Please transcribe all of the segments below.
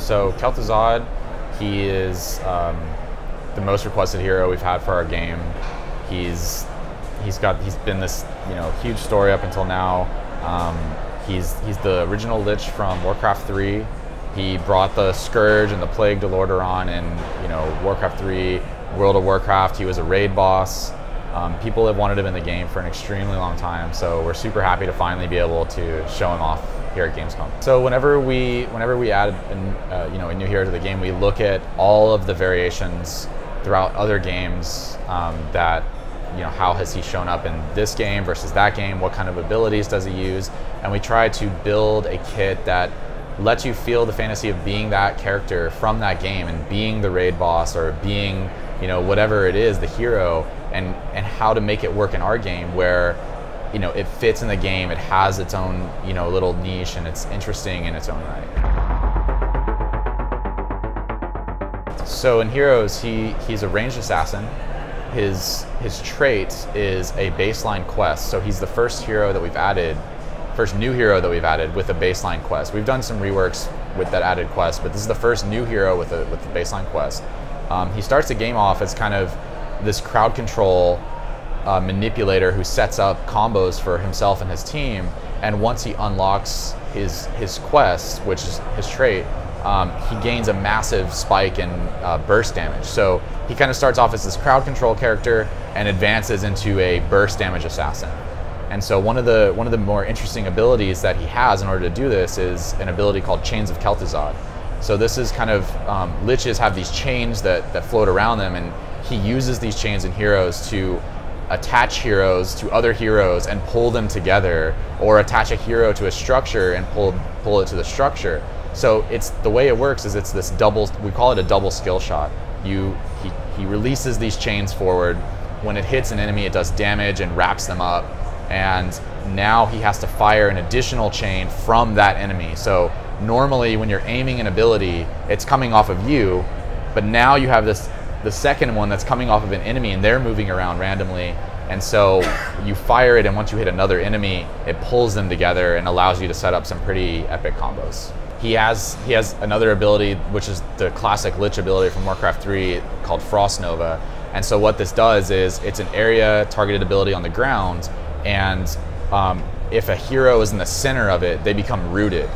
So Kel'Thuzad, he is the most requested hero we've had for our game. He's been this huge story up until now. He's the original Lich from Warcraft 3. He brought the Scourge and the Plague to Lordaeron in Warcraft 3, World of Warcraft. He was a raid boss. People have wanted him in the game for an extremely long time, so we're super happy to finally be able to show him off here at Gamescom. So whenever we add a new hero to the game, we look at all of the variations throughout other games that how has he shown up in this game versus that game, what kind of abilities does he use, and we try to build a kit that lets you feel the fantasy of being that character from that game and being the raid boss or being whatever it is, the hero, and how to make it work in our game where it fits in the game, it has its own little niche, and it's interesting in its own right. So in Heroes, he's a ranged assassin. His trait is a baseline quest. So he's the first new hero that we've added with a baseline quest. We've done some reworks with that added quest, but this is the first new hero with the baseline quest. He starts the game off as kind of this crowd control manipulator who sets up combos for himself and his team, and once he unlocks his quest, which is his trait, he gains a massive spike in burst damage. So he kind of starts off as this crowd control character and advances into a burst damage assassin. And so one of the more interesting abilities that he has in order to do this is an ability called Chains of Kel'Thuzad. So this is kind of, Liches have these chains that float around them, and he uses these chains in Heroes to attach heroes to other heroes and pull them together, or attach a hero to a structure and pull it to the structure. So the way it works is it's this we call it a double skill shot. He releases these chains forward. When it hits an enemy, it does damage and wraps them up. And now he has to fire an additional chain from that enemy. So normally when you're aiming an ability, it's coming off of you, but now you have the second one that's coming off of an enemy, and they're moving around randomly. And so you fire it, and once you hit another enemy, it pulls them together and allows you to set up some pretty epic combos. He has another ability, which is the classic Lich ability from Warcraft 3 called Frost Nova. And so what this does is it's an area targeted ability on the ground, and if a hero is in the center of it, they become rooted.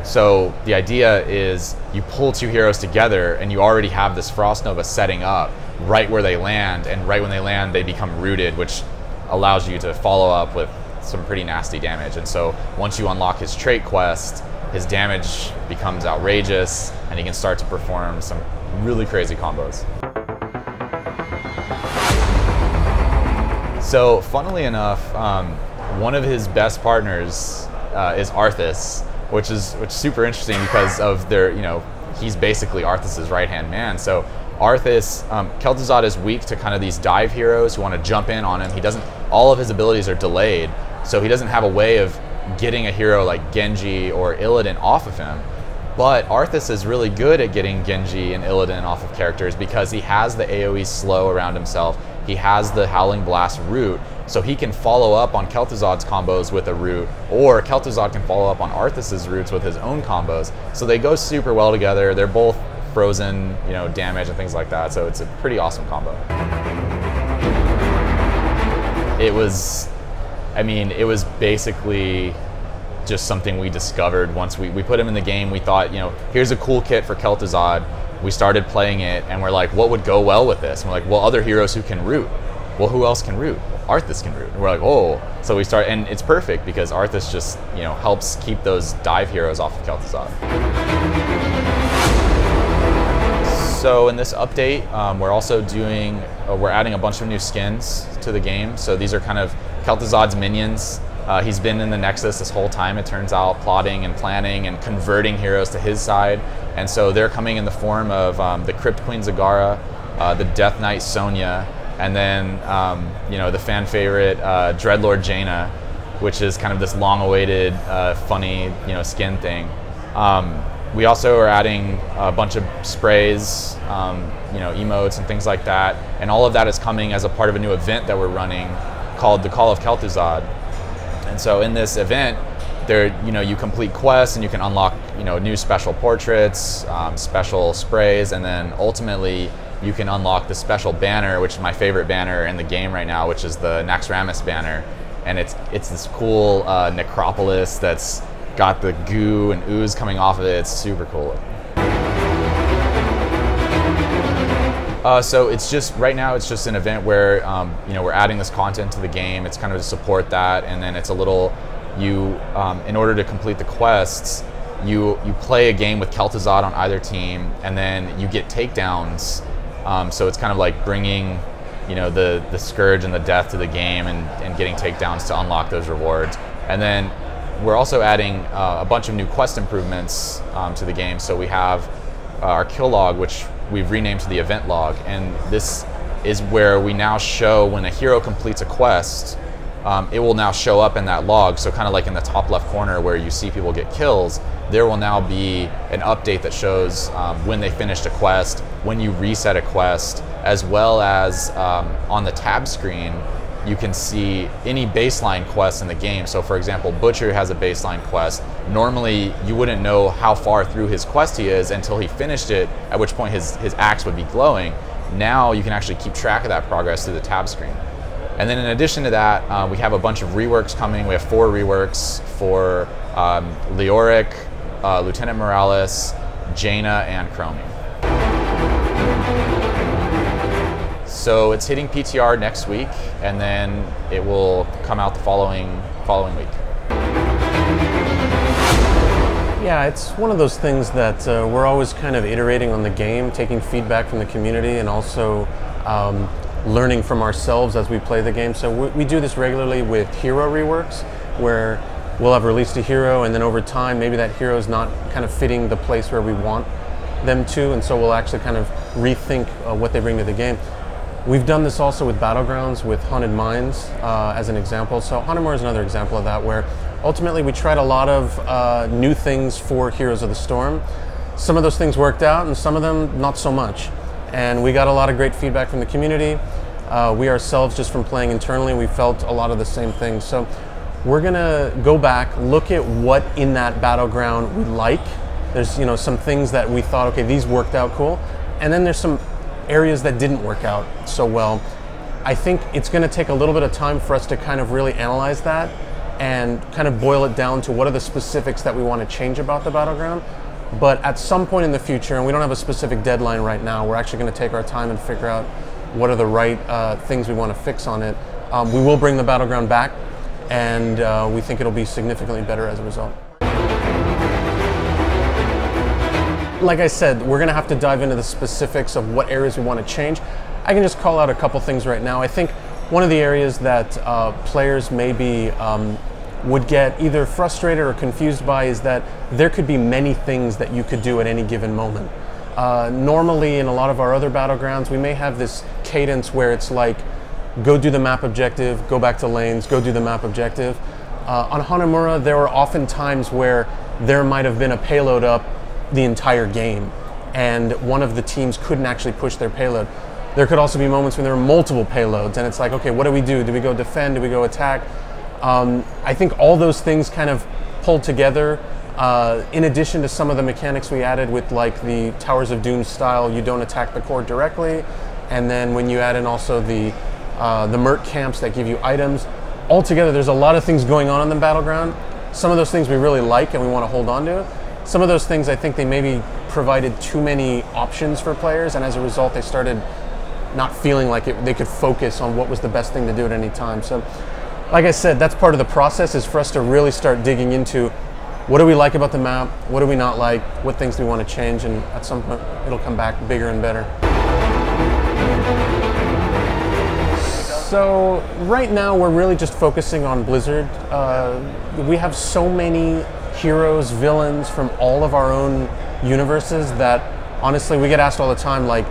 So the idea is you pull two heroes together and you already have this Frost Nova setting up right where they land, and right when they land they become rooted, which allows you to follow up with some pretty nasty damage. And so once you unlock his trait quest, his damage becomes outrageous and he can start to perform some really crazy combos. So funnily enough, one of his best partners is Arthas, which is super interesting because of he's basically Arthas's right-hand man. So Arthas, Kel'Thuzad is weak to kind of these dive heroes who want to jump in on him. All of his abilities are delayed, so he doesn't have a way of getting a hero like Genji or Illidan off of him. But Arthas is really good at getting Genji and Illidan off of characters because he has the AoE slow around himself. He has the Howling Blast root, so he can follow up on Kel'Thuzad's combos with a root, or Kel'Thuzad can follow up on Arthas's roots with his own combos. So they go super well together. They're both frozen, damage and things like that. So it's a pretty awesome combo. It was basically just something we discovered once we put him in the game. We thought, here's a cool kit for Kel'Thuzad. We started playing it and we're like, what would go well with this? And we're like, well, other heroes who can root. Well, who else can root? Well, Arthas can root. And we're like, oh. So we start, and it's perfect because Arthas just, helps keep those dive heroes off of Kel'Thuzad. So in this update, we're also we're adding a bunch of new skins to the game. So these are kind of Kel'Thuzad's minions. He's been in the Nexus this whole time, it turns out, plotting and planning and converting heroes to his side. And so they're coming in the form of the Crypt Queen Zagara, the Death Knight Sonya, and then the fan favorite Dreadlord Jaina, which is kind of this long-awaited, funny skin thing. We also are adding a bunch of sprays, emotes and things like that, and all of that is coming as a part of a new event that we're running called the Call of Kel'Thuzad. And so in this event, there, you complete quests and you can unlock, new special portraits, special sprays, and then ultimately you can unlock the special banner, which is my favorite banner in the game right now, which is the Naxxramas banner. And it's this cool necropolis that's got the goo and ooze coming off of it. It's super cool. So it's just, right now it's just an event where, we're adding this content to the game. It's kind of to support that, and then it's a little, in order to complete the quests, you play a game with Kel'Thuzad on either team, and then you get takedowns. So it's kind of like bringing, the scourge and the death to the game, and getting takedowns to unlock those rewards. And then we're also adding a bunch of new quest improvements to the game. So we have our kill log, which we've renamed to the event log, and this is where we now show when a hero completes a quest, it will now show up in that log. So kind of like in the top left corner where you see people get kills, there will now be an update that shows when they finished a quest, when you reset a quest, as well as on the tab screen, you can see any baseline quests in the game. So for example, Butcher has a baseline quest. Normally, you wouldn't know how far through his quest he is until he finished it, at which point his axe would be glowing. Now you can actually keep track of that progress through the tab screen. And then in addition to that, we have a bunch of reworks coming. We have 4 reworks for Leoric, Lieutenant Morales, Jaina, and Chromie. So it's hitting PTR next week, and then it will come out the following week. Yeah, it's one of those things that we're always kind of iterating on the game, taking feedback from the community, and also learning from ourselves as we play the game. So we do this regularly with hero reworks, where we'll have released a hero, and then over time, maybe that hero is not kind of fitting the place where we want them to, and so we'll actually kind of rethink what they bring to the game. We've done this also with Battlegrounds, with Haunted Mines as an example. So Hanamura is another example of that, where ultimately we tried a lot of new things for Heroes of the Storm. Some of those things worked out, and some of them not so much. And we got a lot of great feedback from the community. We ourselves, just from playing internally, we felt a lot of the same things. So we're gonna go back, look at what in that Battleground we like. There's some things that we thought, okay, these worked out cool. And then there's some areas that didn't work out so well. I think it's going to take a little bit of time for us to kind of really analyze that and kind of boil it down to what are the specifics that we want to change about the Battleground. But at some point in the future, and we don't have a specific deadline right now, we're actually going to take our time and figure out what are the right things we want to fix on it. We will bring the Battleground back, and we think it'll be significantly better as a result. Like I said, we're going to have to dive into the specifics of what areas we want to change. I can just call out a couple things right now. I think one of the areas that players maybe would get either frustrated or confused by is that there could be many things that you could do at any given moment. Normally in a lot of our other Battlegrounds, we may have this cadence where it's like, go do the map objective, go back to lanes, go do the map objective. On Hanamura, there were often times where there might have been a payload up the entire game, and one of the teams couldn't actually push their payload. There could also be moments when there were multiple payloads, and it's like, okay, what do we do? Do we go defend? Do we go attack? I think all those things kind of pulled together, in addition to some of the mechanics we added with like the Towers of Doom style, you don't attack the core directly, and then when you add in also the Merc camps that give you items, altogether there's a lot of things going on in the Battleground. Some of those things we really like and we want to hold on to. Some of those things, I think they maybe provided too many options for players, and as a result, they started not feeling like they could focus on what was the best thing to do at any time. So, like I said, that's part of the process, is for us to really start digging into what do we like about the map, what do we not like, what things do we want to change, and at some point, it'll come back bigger and better. So, right now, we're really just focusing on Blizzard. We have so many heroes, villains from all of our own universes that honestly we get asked all the time, like,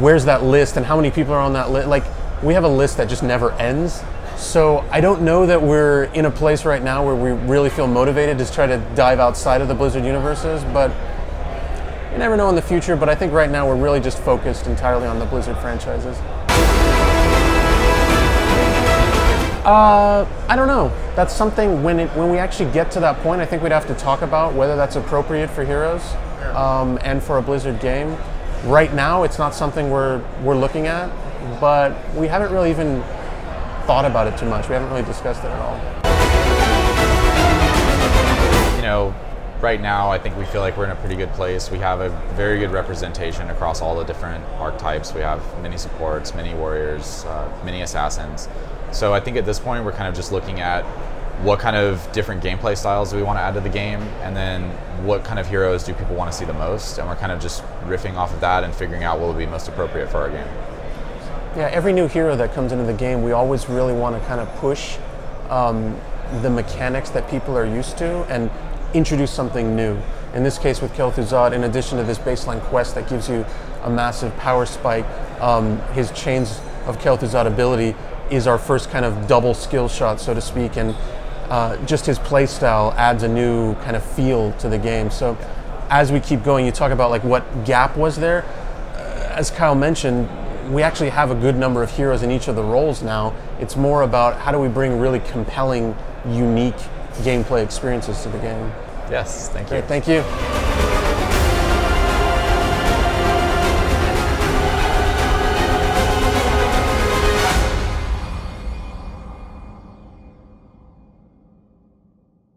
where's that list and how many people are on that list? Like, we have a list that just never ends. So I don't know that we're in a place right now where we really feel motivated to try to dive outside of the Blizzard universes, but you never know in the future. But I think right now we're really just focused entirely on the Blizzard franchises. I don't know. That's something when we actually get to that point, I think we'd have to talk about whether that's appropriate for Heroes and for a Blizzard game. Right now, it's not something we're looking at, but we haven't really even thought about it too much. We haven't really discussed it at all. You know, right now I think we feel like we're in a pretty good place. We have a very good representation across all the different archetypes. We have many supports, many warriors, many assassins. So I think at this point we're kind of just looking at what kind of different gameplay styles do we want to add to the game, and then what kind of heroes do people want to see the most, and we're kind of just riffing off of that and figuring out what would be most appropriate for our game. Yeah, every new hero that comes into the game, we always really want to kind of push the mechanics that people are used to and introduce something new. In this case with Kel'Thuzad, in addition to this baseline quest that gives you a massive power spike, his Chains of Kel'Thuzad ability is our first kind of double skill shot, so to speak, and just his playstyle adds a new kind of feel to the game. So as we keep going, you talk about like what gap was there. As Kyle mentioned, we actually have a good number of heroes in each of the roles now. It's more about how do we bring really compelling, unique gameplay experiences to the game. Yes, thank you. Great, thank you.